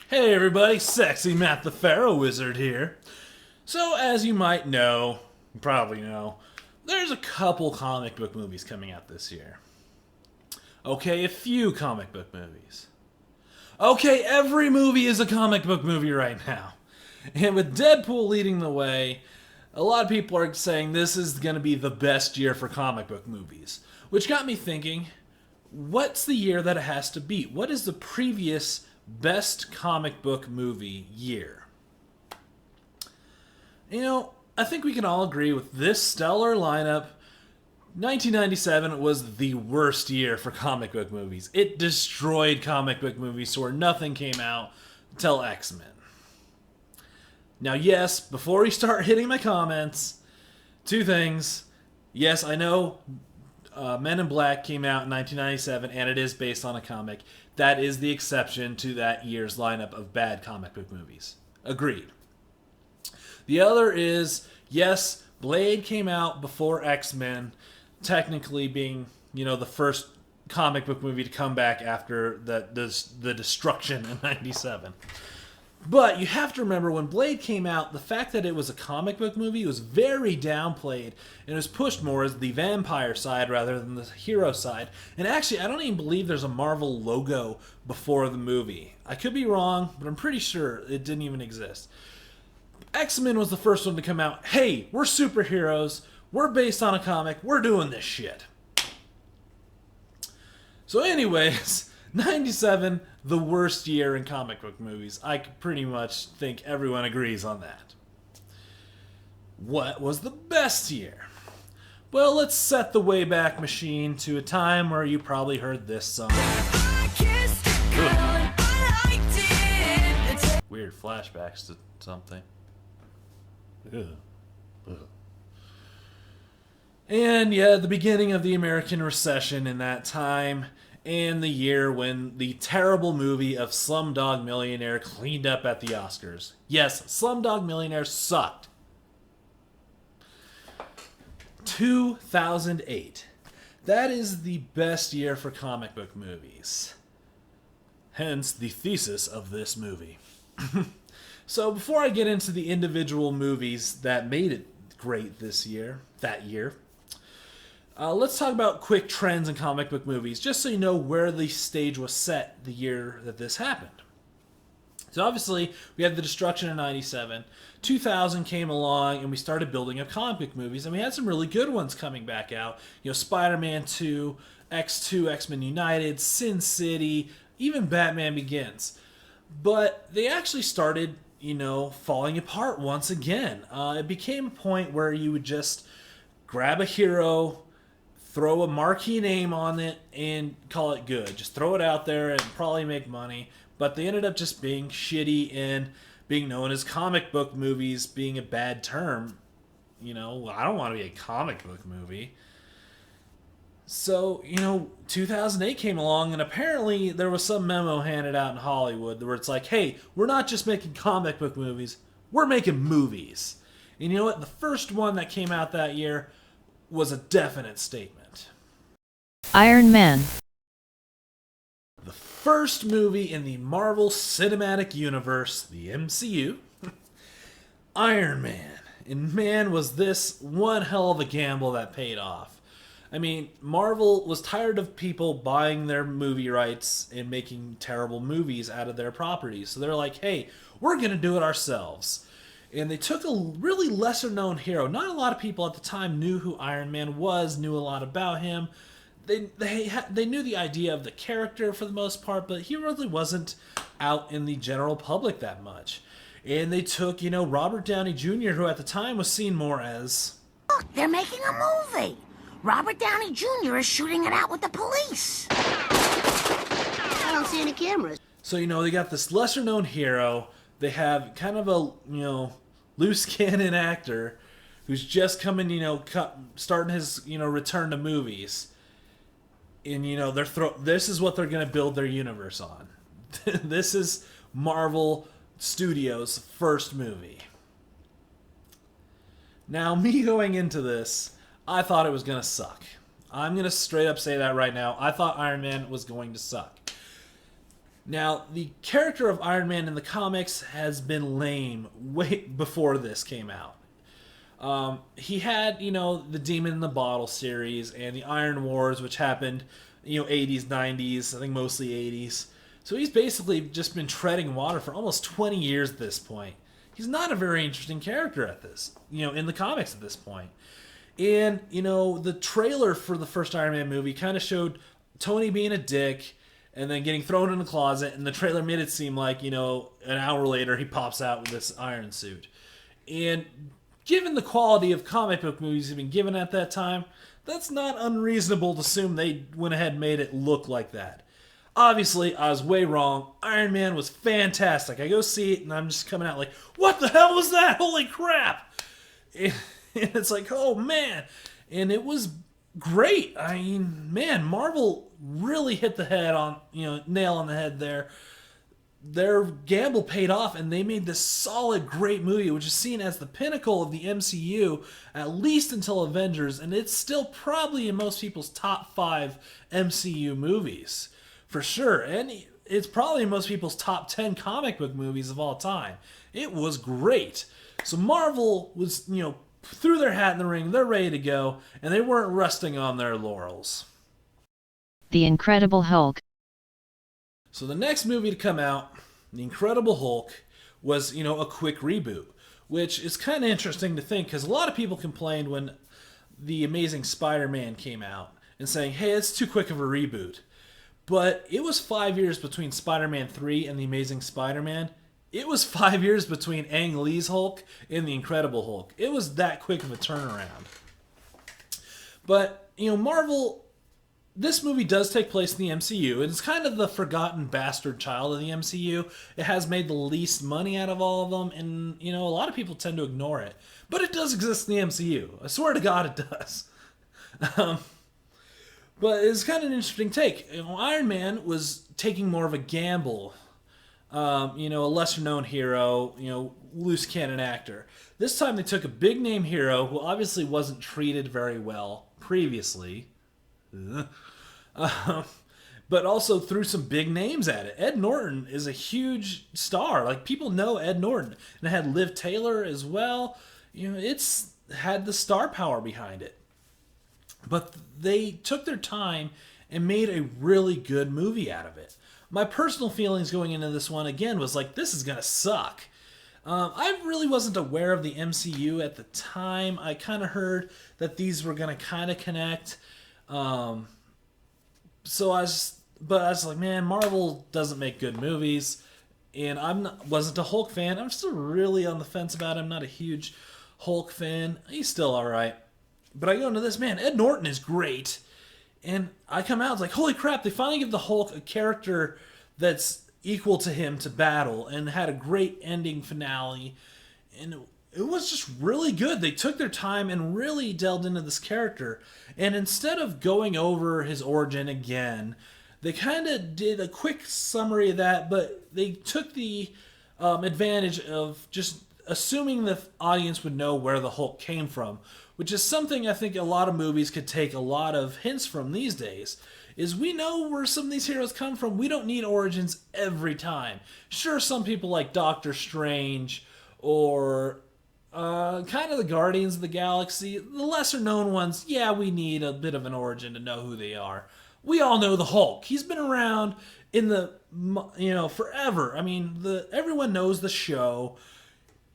Hey everybody, Sexy Matt the Pharaoh Wizard here. So, as you might know, probably know, there's a couple comic book movies coming out this year. Okay, a few comic book movies. Okay, every movie is a comic book movie right now. And with Deadpool leading the way, a lot of people are saying this is going to be the best year for comic book movies. Which got me thinking, what's the year that it has to beat? What is the previous best comic book movie year? You know, I think we can all agree with this stellar lineup. 1997 was the worst year for comic book movies. It destroyed comic book movies to where nothing came out until X-Men. Now, yes, before we start hitting my comments, two things. Yes, I know Men in Black came out in 1997, and it is based on a comic. That is the exception to that year's lineup of bad comic book movies. Agreed. The other is, yes, Blade came out before X-Men, technically being, the first comic book movie to come back after the destruction in 97. But you have to remember, when Blade came out, the fact that it was a comic book movie was very downplayed, and it was pushed more as the vampire side rather than the hero side. And actually, I don't even believe there's a Marvel logo before the movie. I could be wrong, but I'm pretty sure it didn't even exist. X-Men was the first one to come out. Hey, we're superheroes. We're based on a comic. We're doing this shit. So anyways, 97, the worst year in comic book movies. I pretty much think everyone agrees on that. What was the best year? Well, let's set the Wayback Machine to a time where you probably heard this song. Weird flashbacks to something. And yeah, the beginning of the American recession in that time, and the year when the terrible movie of Slumdog Millionaire cleaned up at the Oscars. Yes, Slumdog Millionaire sucked. 2008. That is the best year for comic book movies. Hence the thesis of this movie. So before I get into the individual movies that made it great that year, let's talk about quick trends in comic book movies, just so you know where the stage was set the year that this happened. So obviously, we had the destruction in 97. 2000 came along, and we started building up comic book movies, and we had some really good ones coming back out. Spider-Man 2, X2, X-Men United, Sin City, even Batman Begins. But they actually started, falling apart once again. It became a point where you would just grab a hero, throw a marquee name on it, and call it good. Just throw it out there and probably make money. But they ended up just being shitty and being known as comic book movies, being a bad term. I don't want to be a comic book movie. So, 2008 came along, and apparently there was some memo handed out in Hollywood where it's like, hey, we're not just making comic book movies, we're making movies. And you know what? The first one that came out that year was a definite statement. Iron Man. The first movie in the Marvel Cinematic Universe, the MCU, Iron Man. And man, was this one hell of a gamble that paid off. I mean, Marvel was tired of people buying their movie rights and making terrible movies out of their properties. So they're like, hey, we're going to do it ourselves. And they took a really lesser-known hero. Not a lot of people at the time knew who Iron Man was, knew a lot about him. They knew the idea of the character for the most part, but he really wasn't out in the general public that much. And they took, Robert Downey Jr., who at the time was seen more as... Look, they're making a movie. Robert Downey Jr. is shooting it out with the police. I don't see any cameras. So, they got this lesser-known hero. They have kind of a, loose cannon actor who's just coming, starting his, return to movies. And, this is what they're going to build their universe on. This is Marvel Studios' first movie. Now, me going into this, I thought it was going to suck. I'm going to straight up say that right now. I thought Iron Man was going to suck. Now, the character of Iron Man in the comics has been lame way before this came out. He had, the Demon in the Bottle series and the Iron Wars, which happened, 80s, 90s, I think mostly 80s. So he's basically just been treading water for almost 20 years at this point. He's not a very interesting character at this, in the comics at this point. And, the trailer for the first Iron Man movie kind of showed Tony being a dick and then getting thrown in a closet, and the trailer made it seem like, an hour later he pops out with this iron suit. And given the quality of comic book movies have been given at that time, that's not unreasonable to assume they went ahead and made it look like that. Obviously, I was way wrong. Iron Man was fantastic. I go see it, and I'm just coming out like, what the hell was that? Holy crap! And it's like, oh man. And it was great. I mean, man, Marvel really hit the head on, nail on the head there. Their gamble paid off, and they made this solid, great movie, which is seen as the pinnacle of the MCU, at least until Avengers, and it's still probably in most people's top 5 MCU movies, for sure. And it's probably in most people's top 10 comic book movies of all time. It was great. So Marvel was, threw their hat in the ring, they're ready to go, and they weren't resting on their laurels. The Incredible Hulk. So the next movie to come out, The Incredible Hulk, was, a quick reboot, which is kind of interesting to think, because a lot of people complained when The Amazing Spider-Man came out and saying, hey, it's too quick of a reboot. But it was 5 years between Spider-Man 3 and The Amazing Spider-Man. It was 5 years between Ang Lee's Hulk and The Incredible Hulk. It was that quick of a turnaround. But, Marvel, this movie does take place in the MCU, and it's kind of the forgotten bastard child of the MCU. It has made the least money out of all of them, and, a lot of people tend to ignore it. But it does exist in the MCU. I swear to God it does. But it's kind of an interesting take. Iron Man was taking more of a gamble. A lesser-known hero, loose cannon actor. This time they took a big-name hero who obviously wasn't treated very well previously, but also threw some big names at it. Ed Norton is a huge star. Like, people know Ed Norton. And it had Liv Taylor as well. It's had the star power behind it. But they took their time and made a really good movie out of it. My personal feelings going into this one, again, was like, this is going to suck. I really wasn't aware of the MCU at the time. I kind of heard that these were going to kind of connect. So I was like, man, Marvel doesn't make good movies. And wasn't a Hulk fan. I'm still really on the fence about him. I'm not a huge Hulk fan. He's still alright. But I go into this, man, Ed Norton is great. And I come out, it's like, holy crap, they finally give the Hulk a character that's equal to him to battle, and had a great ending finale. And it was just really good. They took their time and really delved into this character. And instead of going over his origin again, they kind of did a quick summary of that, but they took the advantage of just assuming the audience would know where the Hulk came from, which is something I think a lot of movies could take a lot of hints from these days, is we know where some of these heroes come from. We don't need origins every time. Sure, some people like Doctor Strange or kind of the Guardians of the Galaxy, the lesser known ones, yeah, we need a bit of an origin to know who they are. We all know the Hulk. He's been around in the, forever. I mean, everyone knows the show.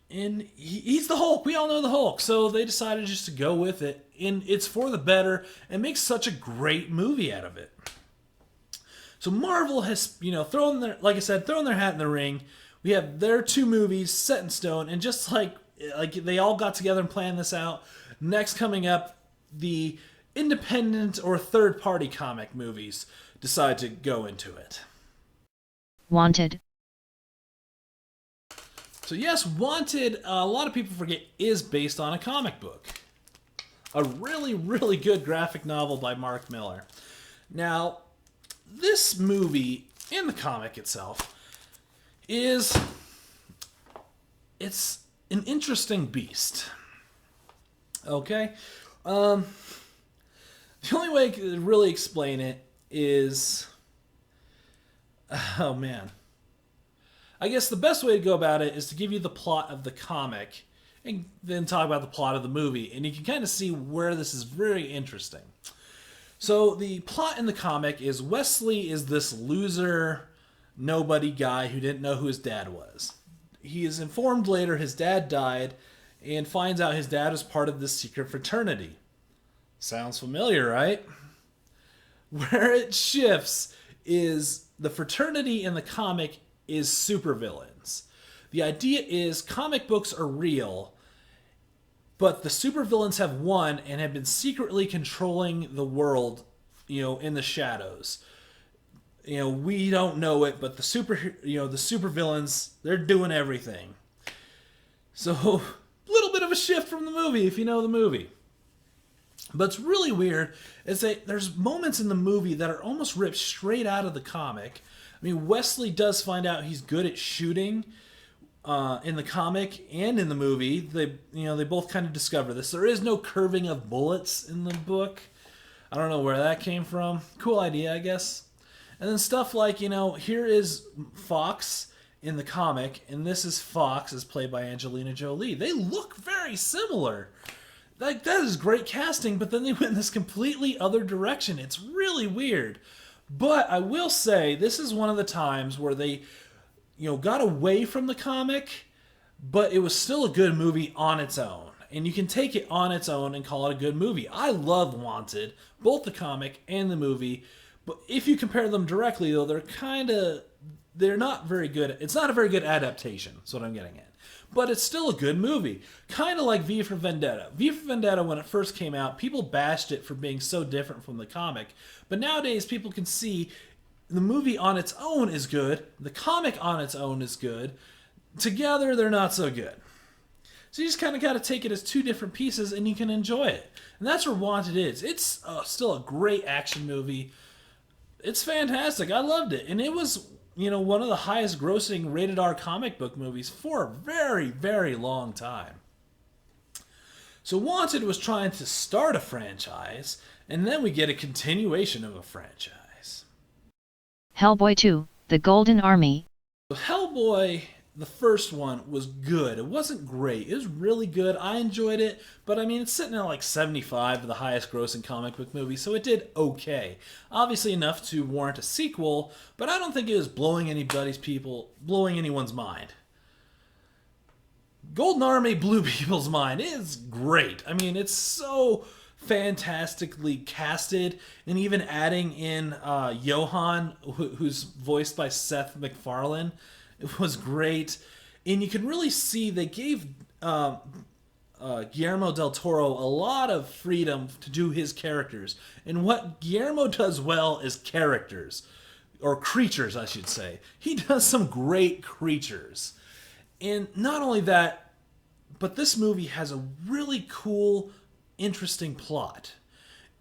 And he's the Hulk. We all know the Hulk. So they decided just to go with it. And it's for the better and makes such a great movie out of it. So Marvel has, thrown their hat in the ring. We have their 2 movies set in stone. And just like they all got together and planned this out. Next coming up, the independent or third-party comic movies decide to go into it. Wanted. So yes, Wanted, a lot of people forget, is based on a comic book. A really, really good graphic novel by Mark Millar. Now, this movie, and the comic itself, it's an interesting beast. Okay? The only way I could really explain it is, Oh man. I guess the best way to go about it is to give you the plot of the comic and then talk about the plot of the movie. And you can kind of see where this is very interesting. So, the plot in the comic is Wesley is this loser, nobody guy who didn't know who his dad was. He is informed later his dad died and finds out his dad was part of this secret fraternity. Sounds familiar, right? Where it shifts is the fraternity in the comic is supervillains. The idea is comic books are real, but the supervillains have won and have been secretly controlling the world, in the shadows. We don't know it, but the supervillains, they're doing everything. So, a little bit of a shift from the movie if you know the movie. But it's really weird is that there's moments in the movie that are almost ripped straight out of the comic. I mean, Wesley does find out he's good at shooting in the comic and in the movie. They both kind of discover this. There is no curving of bullets in the book. I don't know where that came from. Cool idea, I guess. And then stuff like, here is Fox in the comic, and this is Fox, as played by Angelina Jolie. They look very similar. Like, that is great casting, but then they went in this completely other direction. It's really weird. But I will say, this is one of the times where they, got away from the comic, but it was still a good movie on its own. And you can take it on its own and call it a good movie. I love Wanted, both the comic and the movie. But if you compare them directly, though, they're not very good. It's not a very good adaptation, that's what I'm getting at. But it's still a good movie. Kind of like V for Vendetta. V for Vendetta, when it first came out, people bashed it for being so different from the comic. But nowadays, people can see the movie on its own is good. The comic on its own is good. Together, they're not so good. So you just kind of got to take it as two different pieces and you can enjoy it. And that's where Wanted is. It's still a great action movie. It's fantastic. I loved it. And it was, one of the highest grossing rated R comic book movies for a very, very long time. So Wanted was trying to start a franchise, and then we get a continuation of a franchise. Hellboy 2, The Golden Army. So Hellboy, the first one, was good. It wasn't great. It was really good. I enjoyed it, but it's sitting at like 75 of the highest grossing comic book movie, so it did okay. Obviously enough to warrant a sequel, but I don't think it was blowing anyone's mind. Golden Army blew people's mind. It's great. It's so fantastically casted, and even adding in Johan, who's voiced by Seth MacFarlane. It was great. And you can really see they gave Guillermo del Toro a lot of freedom to do his characters. And what Guillermo does well is characters. Or creatures, I should say. He does some great creatures. And not only that, but this movie has a really cool, interesting plot.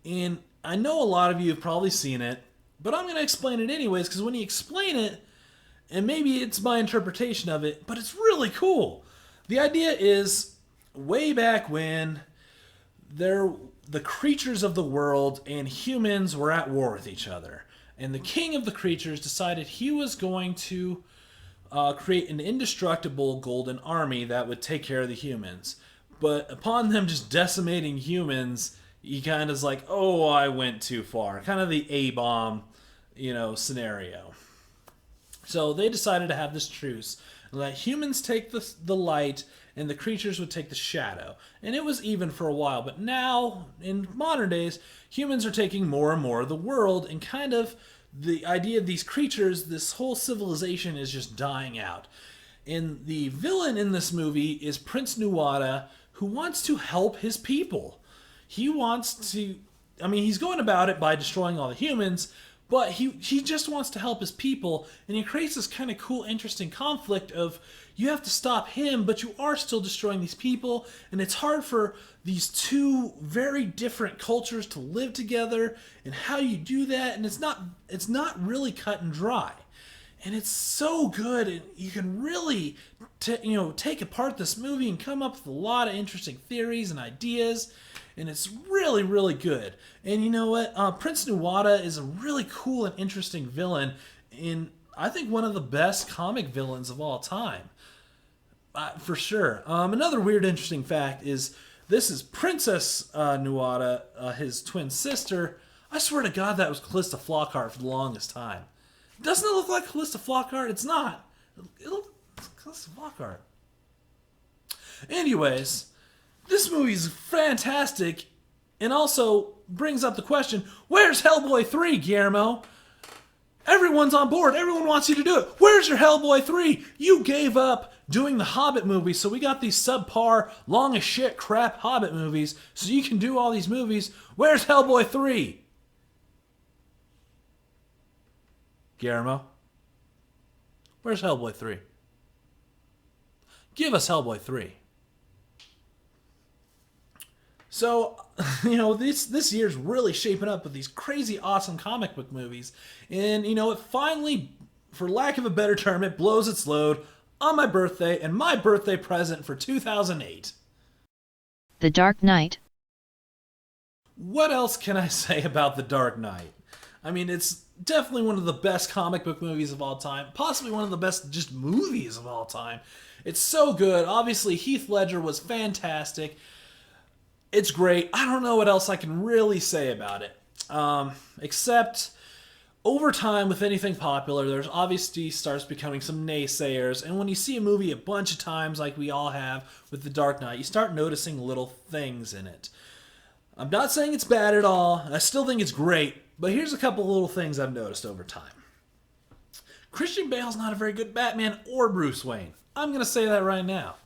And I know a lot of you have probably seen it, but I'm going to explain it anyways, because when you explain it, and maybe it's my interpretation of it, but it's really cool. The idea is, way back when, the creatures of the world and humans were at war with each other. And the king of the creatures decided he was going to create an indestructible golden army that would take care of the humans. But upon them just decimating humans, he kind of is like, oh, I went too far. Kind of the A-bomb, scenario. So they decided to have this truce and let humans take the light and the creatures would take the shadow. And it was even for a while. But now, in modern days, humans are taking more and more of the world, and kind of the idea of these creatures, this whole civilization is just dying out. And the villain in this movie is Prince Nuada, who wants to help his people. He wants to... he's going about it by destroying all the humans, but he just wants to help his people, and he creates this kind of cool, interesting conflict of you have to stop him, but you are still destroying these people, and it's hard for these two very different cultures to live together, and how you do that, and it's not really cut and dry. And it's so good, and you can really take apart this movie and come up with a lot of interesting theories and ideas. And it's really, really good. And you know what? Prince Nuada is a really cool and interesting villain. And I think one of the best comic villains of all time. For sure. Another weird, interesting fact is this is Princess Nuada, his twin sister. I swear to God, that was Callista Flockhart for the longest time. Doesn't it look like Callista Flockhart? It's not. It looks like Callista Flockhart. Anyways, this movie's fantastic and also brings up the question, where's Hellboy 3, Guillermo? Everyone's on board. Everyone wants you to do it. Where's your Hellboy 3? You gave up doing the Hobbit movies, so we got these subpar, long as shit crap Hobbit movies, so you can do all these movies. Where's Hellboy 3? Guillermo? Where's Hellboy 3? Give us Hellboy 3. So, this year's really shaping up with these crazy awesome comic book movies. And, it finally, for lack of a better term, it blows its load on my birthday and my birthday present for 2008. The Dark Knight. What else can I say about The Dark Knight? I mean, it's definitely one of the best comic book movies of all time. Possibly one of the best just movies of all time. It's so good. Obviously, Heath Ledger was fantastic. It's great. I don't know what else I can really say about it. Except, over time, with anything popular, there's obviously starts becoming some naysayers. And when you see a movie a bunch of times, like we all have with The Dark Knight, you start noticing little things in it. I'm not saying it's bad at all. I still think it's great. But here's a couple little things I've noticed over time. Christian Bale's not a very good Batman or Bruce Wayne. I'm going to say that right now.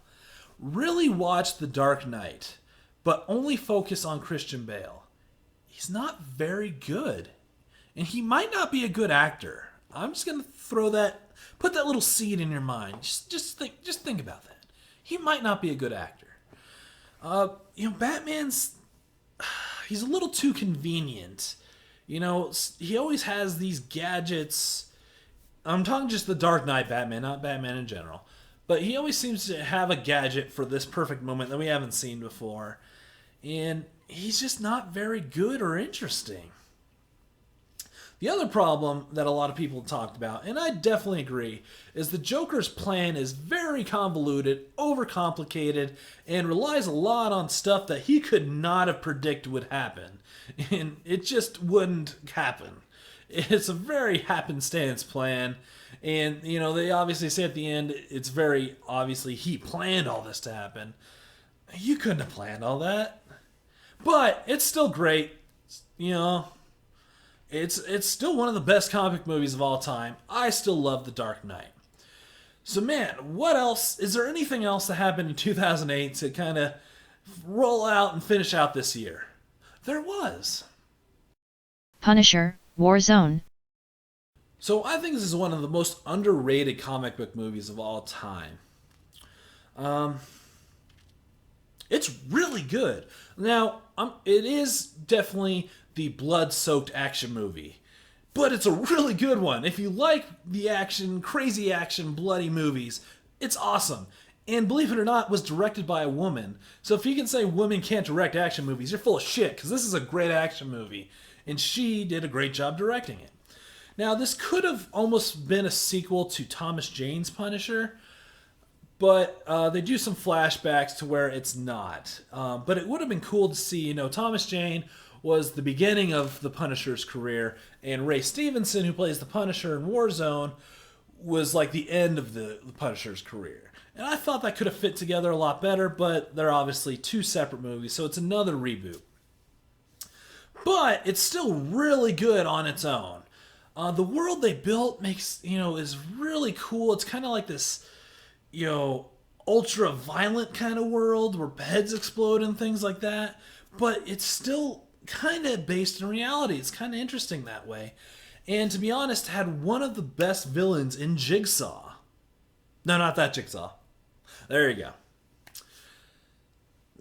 Really watch The Dark Knight, but only focus on Christian Bale. He's not very good. And he might not be a good actor. I'm just going to put that little seed in your mind. Just think about that. He might not be a good actor. Batman's, he's a little too convenient. He always has these gadgets. I'm talking just the Dark Knight Batman, not Batman in general. But he always seems to have a gadget for this perfect moment that we haven't seen before. And he's just not very good or interesting. The other problem that a lot of people talked about, and I definitely agree, is the Joker's plan is very convoluted, overcomplicated, and relies a lot on stuff that he could not have predicted would happen. And it just wouldn't happen. It's a very happenstance plan. And, they obviously say at the end, it's very obviously he planned all this to happen. You couldn't have planned all that. But it's still great. It's still one of the best comic movies of all time. I still love The Dark Knight. So, man, what else? Is there anything else that happened in 2008 to kind of roll out and finish out this year? There was. Punisher, Warzone. So I think this is one of the most underrated comic book movies of all time. It's really good. Now, it is definitely the blood-soaked action movie. But it's a really good one. If you like the action, crazy action, bloody movies, it's awesome. And believe it or not, was directed by a woman. So if you can say women can't direct action movies, you're full of shit, because this is a great action movie. And she did a great job directing it. Now, this could have almost been a sequel to Thomas Jane's Punisher, but they do some flashbacks to where it's not. But it would have been cool to see, Thomas Jane was the beginning of the Punisher's career, and Ray Stevenson, who plays the Punisher in Warzone, was like the end of the Punisher's career. And I thought that could have fit together a lot better, but they're obviously two separate movies, so it's another reboot. But it's still really good on its own. The world they built is really cool. It's kind of like this, ultra-violent kind of world where heads explode and things like that. But it's still kind of based in reality. It's kind of interesting that way. And to be honest, had one of the best villains in Jigsaw. No, not that Jigsaw. There you go.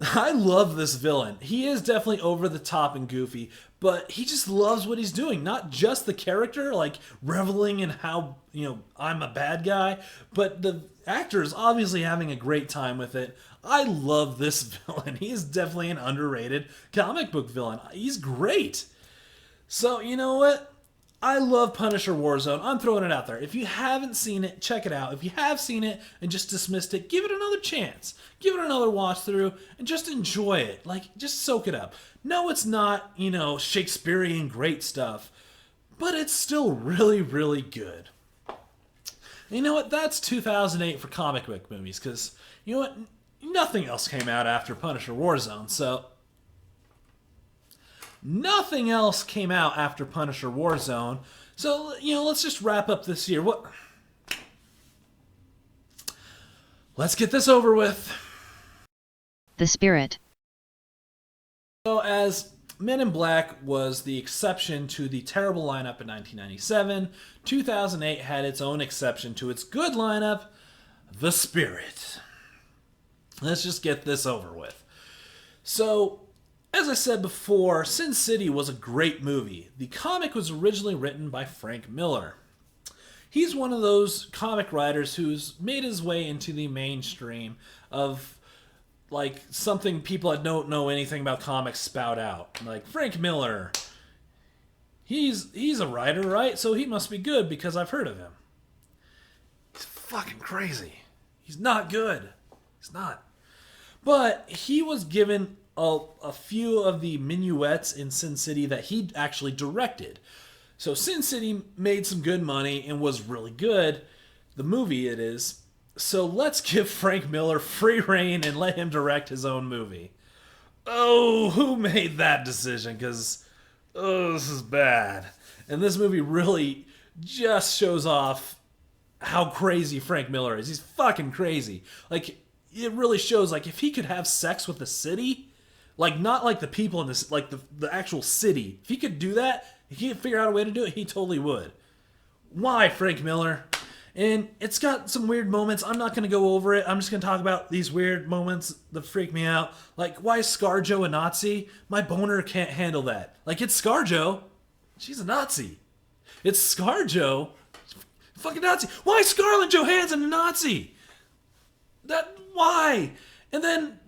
I love this villain. He is definitely over the top and goofy, but he just loves what he's doing. Not just the character, like reveling in how, I'm a bad guy, but the actor is obviously having a great time with it. I love this villain. He is definitely an underrated comic book villain. He's great. So, you know what? I love Punisher Warzone. I'm throwing it out there. If you haven't seen it, check it out. If you have seen it and just dismissed it, give it another chance. Give it another watch through and just enjoy it. Like, just soak it up. No, it's not, Shakespearean great stuff, but it's still really, really good. And you know what? That's 2008 for comic book movies, because, you know what? Nothing else came out after Punisher Warzone, so... Nothing else came out after Punisher Warzone. So, let's just wrap up this year. Let's get this over with. The Spirit. So, as Men in Black was the exception to the terrible lineup in 1997, 2008 had its own exception to its good lineup, The Spirit. Let's just get this over with. So, as I said before, Sin City was a great movie. The comic was originally written by Frank Miller. He's one of those comic writers who's made his way into the mainstream of, like, something people that don't know anything about comics spout out. Like, Frank Miller, he's a writer, right? So he must be good because I've heard of him. He's fucking crazy. He's not good. He's not. But he was given a few of the minuets in Sin City that he actually directed. So Sin City made some good money and was really good. The movie it is. So let's give Frank Miller free reign and let him direct his own movie. Oh, who made that decision? Because, this is bad. And this movie really just shows off how crazy Frank Miller is. He's fucking crazy. Like, it really shows, like, if he could have sex with the city... Like, not like the people in this, like the actual city. If he could do that, if he could figure out a way to do it, he totally would. Why, Frank Miller? And it's got some weird moments. I'm not going to go over it. I'm just going to talk about these weird moments that freak me out. Like, why is ScarJo a Nazi? My boner can't handle that. Like, it's ScarJo. She's a Nazi. It's ScarJo. Fucking Nazi. Why is Scarlett Johansson a Nazi? Why? And then,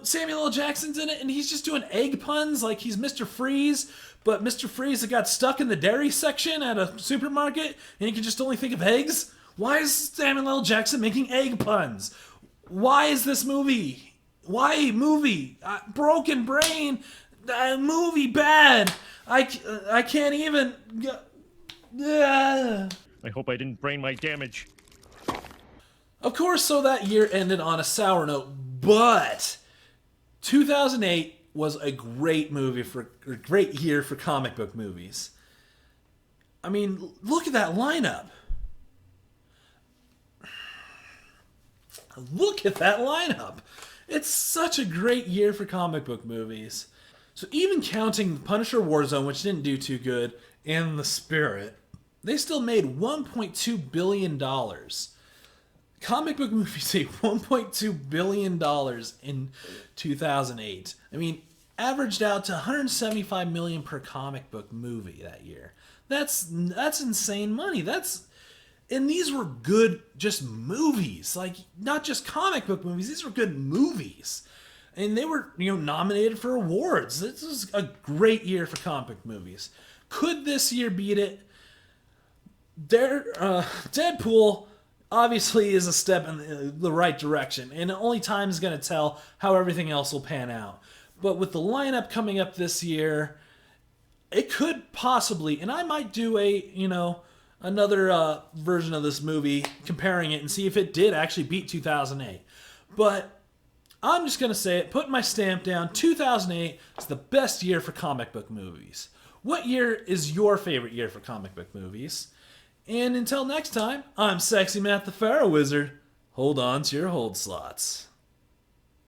Samuel L. Jackson's in it, and he's just doing egg puns like he's Mr. Freeze, but Mr. Freeze that got stuck in the dairy section at a supermarket, and he can just only think of eggs? Why is Samuel L. Jackson making egg puns? Why is this movie? Why movie? Broken brain. Movie bad. I can't even... I hope I didn't brain my damage. Of course, so that year ended on a sour note, but 2008 was a great great year for comic book movies. I mean, look at that lineup. Look at that lineup. It's such a great year for comic book movies. So even counting Punisher Warzone, which didn't do too good, and The Spirit, they still made $1.2 billion. Comic book movies made $1.2 billion in 2008. I mean, averaged out to $175 million per comic book movie that year. That's insane money. And these were good just movies. Like, not just comic book movies. These were good movies. And they were, nominated for awards. This was a great year for comic book movies. Could this year beat it? Deadpool obviously is a step in the right direction, and only time is going to tell how everything else will pan out. But with the lineup coming up this year, it could possibly, and I might do another version of this movie, comparing it and see if it did actually beat 2008. But I'm just going to say it, put my stamp down, 2008 is the best year for comic book movies. What year is your favorite year for comic book movies? And until next time, I'm Sexy Matt the Pharaoh Wizard. Hold on to your hold slots.